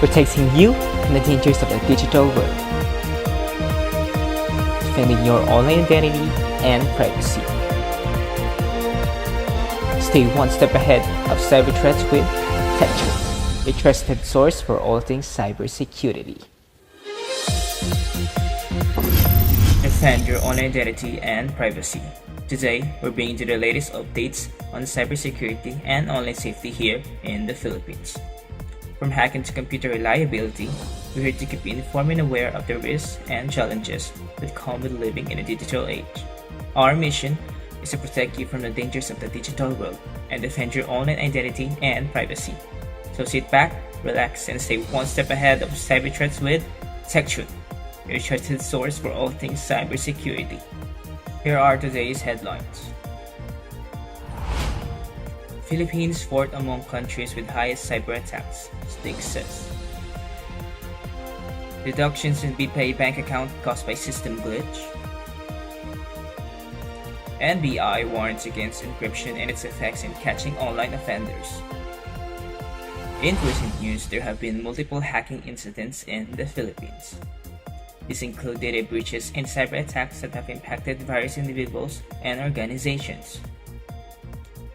protecting you from the dangers of the digital world, defending your online identity and privacy. Stay one step ahead of cyber threats with TechTruth, a trusted source for all things cybersecurity. Defend your online identity and privacy. Today, we're bringing you the latest updates on cybersecurity and online safety here in the Philippines. From hacking to computer reliability, we're here to keep you informed and aware of the risks and challenges that come with living in a digital age. Our mission is to protect you from the dangers of the digital world and defend your online identity and privacy. So sit back, relax, and stay one step ahead of cyber threats with TechTruth, your trusted source for all things cybersecurity. Here are today's headlines. Philippines fourth among countries with highest cyber attacks, Stig says. Deductions in BPay bank account caused by system glitch. NBI warns against encryption and its effects in catching online offenders. In recent news, there have been multiple hacking incidents in the Philippines. These include data breaches and cyber attacks that have impacted various individuals and organizations.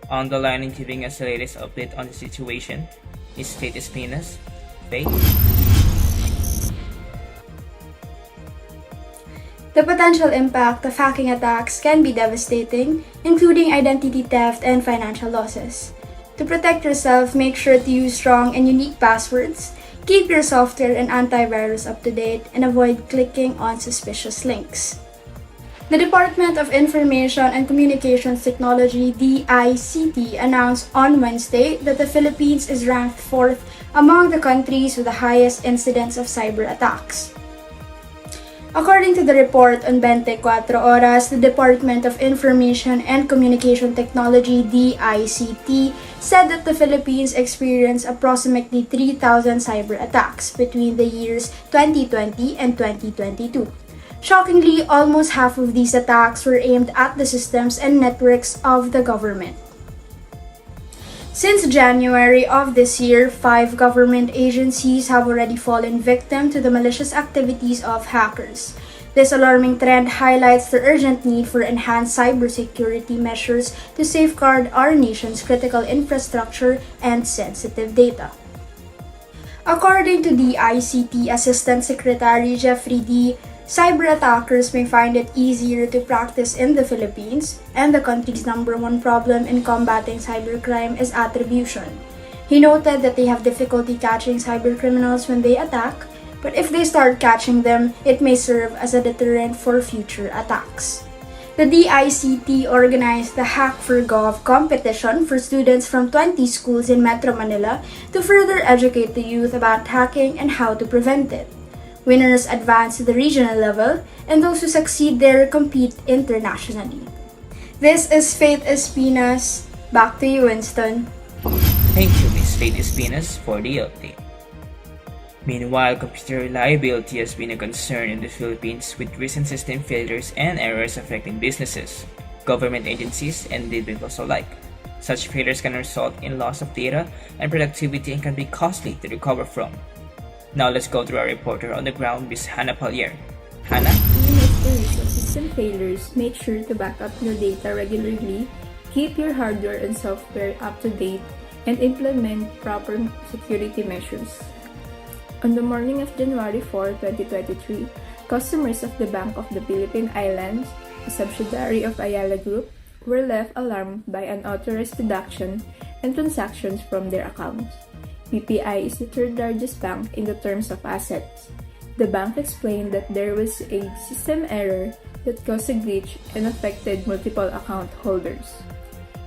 On the line and giving us the latest update on the situation is Faith Espinas. Faith? The potential impact of hacking attacks can be devastating, including identity theft and financial losses. To protect yourself, make sure to use strong and unique passwords, keep your software and antivirus up to date, and avoid clicking on suspicious links. The Department of Information and Communications Technology (DICT) announced on Wednesday that the Philippines is ranked 4th among the countries with the highest incidence of cyber attacks. According to the report on 24 Oras, the Department of Information and Communication Technology (DICT) said that the Philippines experienced approximately 3,000 cyber attacks between the years 2020 and 2022. Shockingly, almost half of these attacks were aimed at the systems and networks of the government. Since January of this year, 5 government agencies have already fallen victim to the malicious activities of hackers. This alarming trend highlights the urgent need for enhanced cybersecurity measures to safeguard our nation's critical infrastructure and sensitive data. According to DICT Assistant Secretary Jeffrey D., cyber attackers may find it easier to practice in the Philippines, and the country's number one problem in combating cybercrime is attribution. He noted that they have difficulty catching cybercriminals when they attack, but if they start catching them, it may serve as a deterrent for future attacks. The DICT organized the Hack for Gov competition for students from 20 schools in Metro Manila to further educate the youth about hacking and how to prevent it. Winners advance to the regional level, and those who succeed there compete internationally. This is Faith Espinas. Back to you, Winston. Thank you, Ms. Faith Espinas, for the update. Meanwhile, computer reliability has been a concern in the Philippines with recent system failures and errors affecting businesses, government agencies, and individuals alike. Such failures can result in loss of data and productivity and can be costly to recover from. Now let's go to our reporter on the ground, Ms. Hannah Pallier. Hannah? Even if there is a system failures, make sure to back up your data regularly, keep your hardware and software up to date, and implement proper security measures. On the morning of January 4, 2023, customers of the Bank of the Philippine Islands, a subsidiary of Ayala Group, were left alarmed by unauthorized deduction and transactions from their accounts. BPI is the third largest bank in the terms of assets. The bank explained that there was a system error that caused a glitch and affected multiple account holders.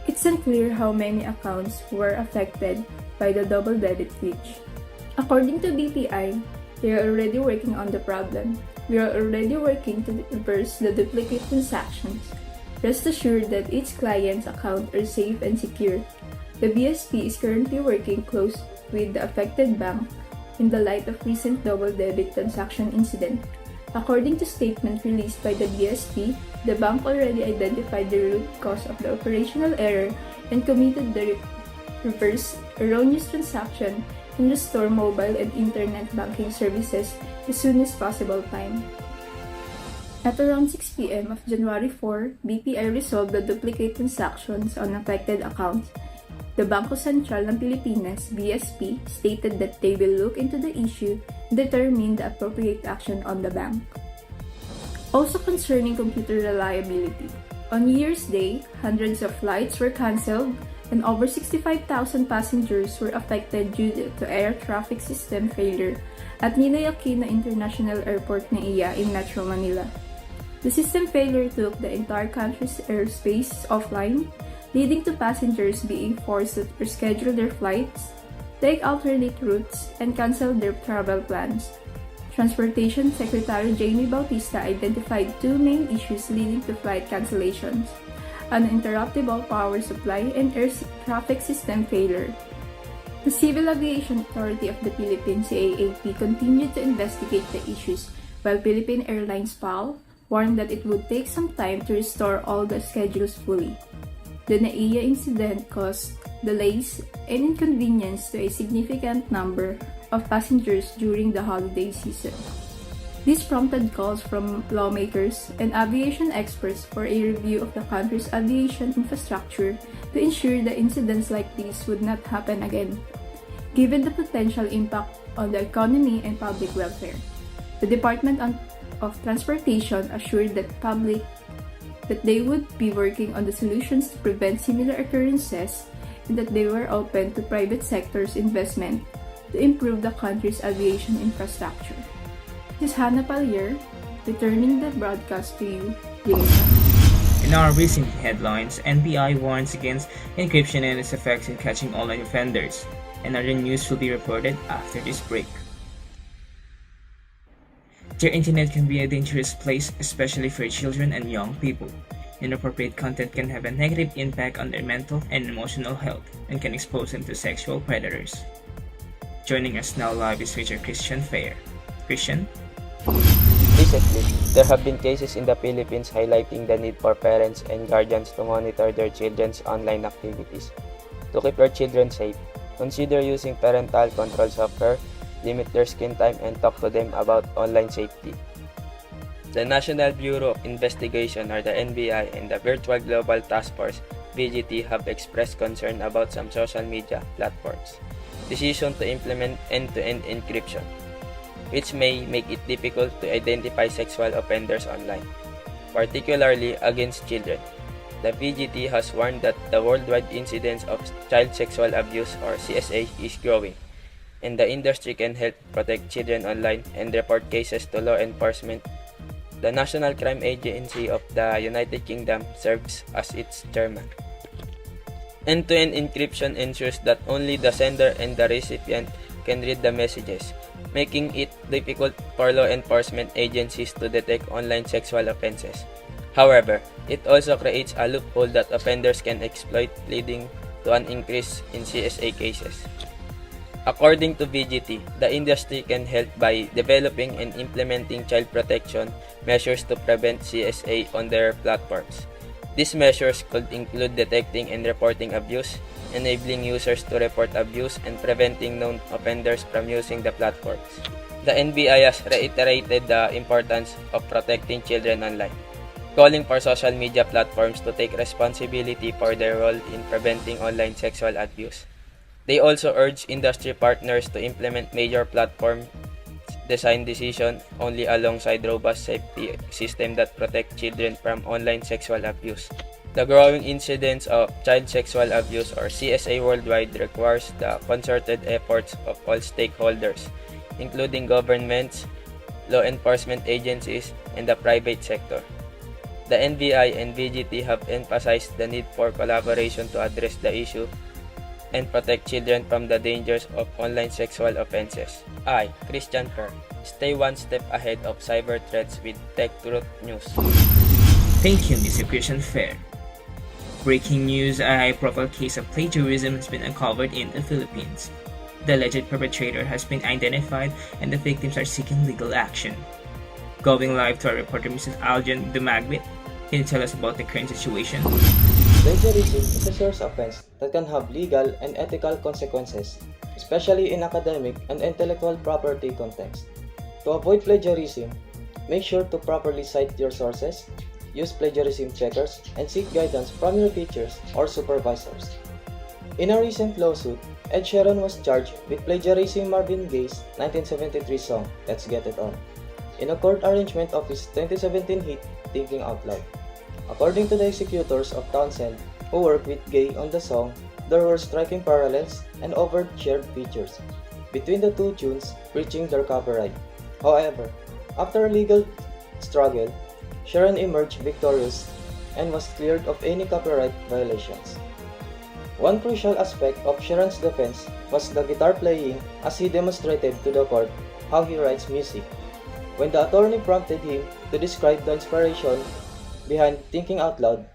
It's unclear how many accounts were affected by the double debit glitch. According to BPI, they are already working on the problem. We are already working to reverse the duplicate transactions. Rest assured that each client's account are safe and secure. The BSP is currently working close with the affected bank in the light of recent double debit transaction incident. According to statement released by the BSP, the bank already identified the root cause of the operational error and committed the reverse erroneous transaction, and restore mobile and internet banking services as soon as possible time. At around 6 p.m. of January 4, BPI resolved the duplicate transactions on affected accounts. The Bangko Sentral ng Pilipinas, BSP, stated that they will look into the issue and determine the appropriate action on the bank. Also concerning computer reliability, on New Year's Day, hundreds of flights were cancelled and over 65,000 passengers were affected due to air traffic system failure at Ninoy Aquino International Airport NAIA in Metro Manila. The system failure took the entire country's airspace offline, leading to passengers being forced to reschedule their flights, take alternate routes, and cancel their travel plans. Transportation Secretary Jamie Bautista identified two main issues leading to flight cancellations: uninterruptible power supply and air traffic system failure. The Civil Aviation Authority of the Philippines, CAAP, continued to investigate the issues, while Philippine Airlines PAL warned that it would take some time to restore all the schedules fully. The NAIA incident caused delays and inconvenience to a significant number of passengers during the holiday season. This prompted calls from lawmakers and aviation experts for a review of the country's aviation infrastructure to ensure that incidents like these would not happen again, given the potential impact on the economy and public welfare. The Department of Transportation assured the public that they would be working on the solutions to prevent similar occurrences and that they were open to private sector's investment to improve the country's aviation infrastructure. This is Hannah Palier, returning the broadcast to you, Jason. In our recent headlines, NBI warns against encryption and its effects in catching online offenders. Another news will be reported after this break. The internet can be a dangerous place, especially for children and young people. Inappropriate content can have a negative impact on their mental and emotional health and can expose them to sexual predators. Joining us now live is Richard Christian Fair. Christian? Recently, there have been cases in the Philippines highlighting the need for parents and guardians to monitor their children's online activities. To keep your children safe, consider using parental control software, limit their screen time, and talk to them about online safety. The National Bureau of Investigation, or the NBI, and the Virtual Global Task Force, VGT, have expressed concern about some social media platforms' decision to implement end-to-end encryption, which may make it difficult to identify sexual offenders online, particularly against children. The VGT has warned that the worldwide incidence of child sexual abuse, or CSA, is growing, and the industry can help protect children online and report cases to law enforcement. The National Crime Agency of the United Kingdom serves as its chairman. End-to-end encryption ensures that only the sender and the recipient can read the messages, making it difficult for law enforcement agencies to detect online sexual offenses. However, it also creates a loophole that offenders can exploit, leading to an increase in CSA cases. According to VGT, the industry can help by developing and implementing child protection measures to prevent CSA on their platforms. These measures could include detecting and reporting abuse, enabling users to report abuse, and preventing known offenders from using the platforms. The NBI has reiterated the importance of protecting children online, calling for social media platforms to take responsibility for their role in preventing online sexual abuse. They also urge industry partners to implement major platform design decisions only alongside robust safety systems that protect children from online sexual abuse. The growing incidence of child sexual abuse, or CSA, worldwide requires the concerted efforts of all stakeholders, including governments, law enforcement agencies, and the private sector. The NBI and VGT have emphasized the need for collaboration to address the issue and protect children from the dangers of online sexual offenses. I, Christian Kerr, stay one step ahead of cyber threats with Tech Truth News. Thank you, Mr. Christian Fair. Breaking news: a high-profile case of plagiarism has been uncovered in the Philippines. The alleged perpetrator has been identified and the victims are seeking legal action. Going live to our reporter, Mrs. Aljan Dumagbit. Can you tell us about the current situation? Plagiarism is a serious offense that can have legal and ethical consequences, especially in academic and intellectual property context. To avoid plagiarism, make sure to properly cite your sources, use plagiarism checkers, and seek guidance from your teachers or supervisors. In a recent lawsuit, Ed Sheeran was charged with plagiarizing Marvin Gaye's 1973 song, Let's Get It On, in a court arrangement of his 2017 hit, Thinking Out Loud. According to the executors of Townsend, who worked with Gaye on the song, there were striking parallels and overt shared features between the two tunes, breaching their copyright. However, after a legal struggle, Sheeran emerged victorious and was cleared of any copyright violations. One crucial aspect of Sheeran's defense was the guitar playing, as he demonstrated to the court how he writes music. When the attorney prompted him to describe the inspiration behind Thinking Out Loud,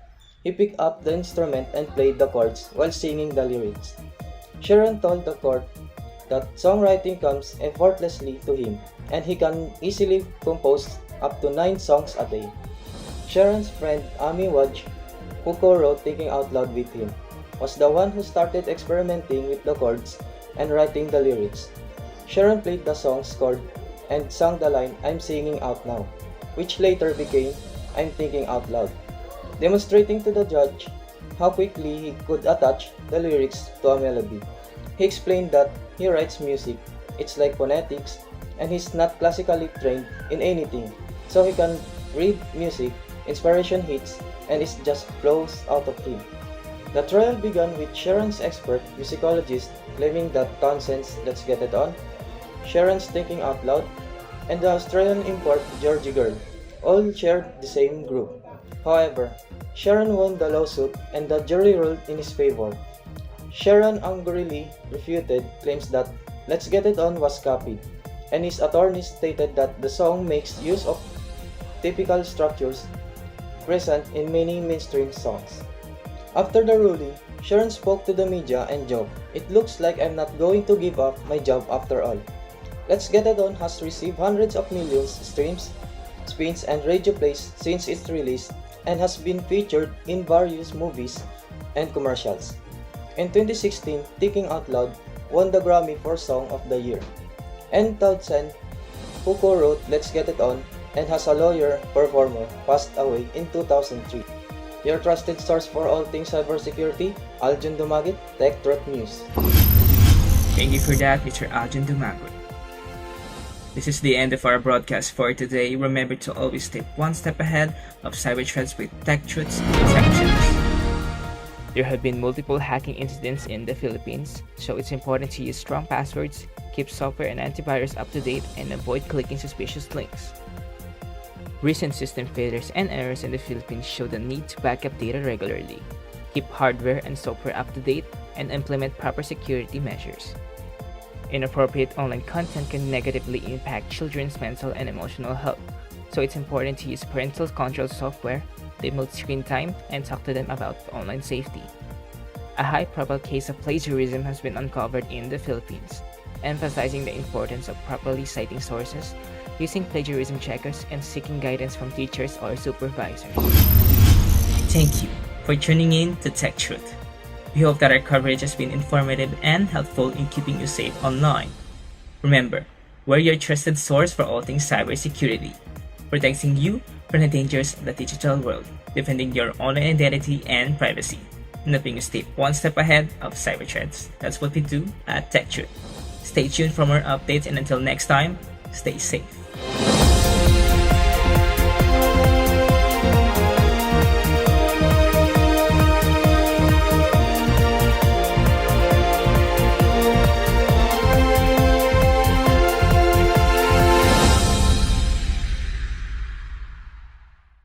he picked up the instrument and played the chords while singing the lyrics. Sheeran told the court that songwriting comes effortlessly to him and he can easily compose up to 9 songs a day. Sheeran's friend Amy Wadge, who co-wrote Thinking Out Loud with him, was the one who started experimenting with the chords and writing the lyrics. Sheeran played the song's chord and sang the line, "I'm singing out now," which later became "I'm thinking out loud," demonstrating to the judge how quickly he could attach the lyrics to a melody. He explained that he writes music, it's like phonetics, and he's not classically trained in anything, so he can read music, inspiration hits, and it just flows out of him. The trial began with Sheeran's expert musicologist claiming that Townsend's Let's Get It On, Sheeran's Thinking Out Loud, and the Australian import Georgie Girl all shared the same group. However, Sheeran won the lawsuit and the jury ruled in his favor. Sheeran angrily refuted claims that Let's Get It On was copied, and his attorneys stated that the song makes use of typical structures present in many mainstream songs. After the ruling, Sheeran spoke to the media and joked, "It looks like I'm not going to give up my job after all." Let's Get It On has received hundreds of millions streams, spins, and radio plays since its release and has been featured in various movies and commercials. In 2016, Thinking Out Loud won the Grammy for Song of the Year. And Townsend, who co-wrote Let's Get It On and has a lawyer performer, passed away in 2003. Your trusted source for all things cybersecurity, Aljon Dumagit, Tech Truth News. Thank you for that, Mr. Aljon Dumagit. This is the end of our broadcast for today. Remember to always stay one step ahead of cyber threats with Tech Truth's detections. There have been multiple hacking incidents in the Philippines, so it's important to use strong passwords, keep software and antivirus up to date, and avoid clicking suspicious links. Recent system failures and errors in the Philippines show the need to back up data regularly, keep hardware and software up to date, and implement proper security measures. Inappropriate online content can negatively impact children's mental and emotional health, so it's important to use parental control software, limit screen time, and talk to them about online safety. A high-profile case of plagiarism has been uncovered in the Philippines, emphasizing the importance of properly citing sources, using plagiarism checkers, and seeking guidance from teachers or supervisors. Thank you for tuning in to Tech Truth. We hope that our coverage has been informative and helpful in keeping you safe online. Remember, we're your trusted source for all things cybersecurity, protecting you from the dangers of the digital world, defending your online identity and privacy, and helping you stay one step ahead of cyber threats. That's what we do at Tech Truth. Stay tuned for more updates, and until next time, stay safe.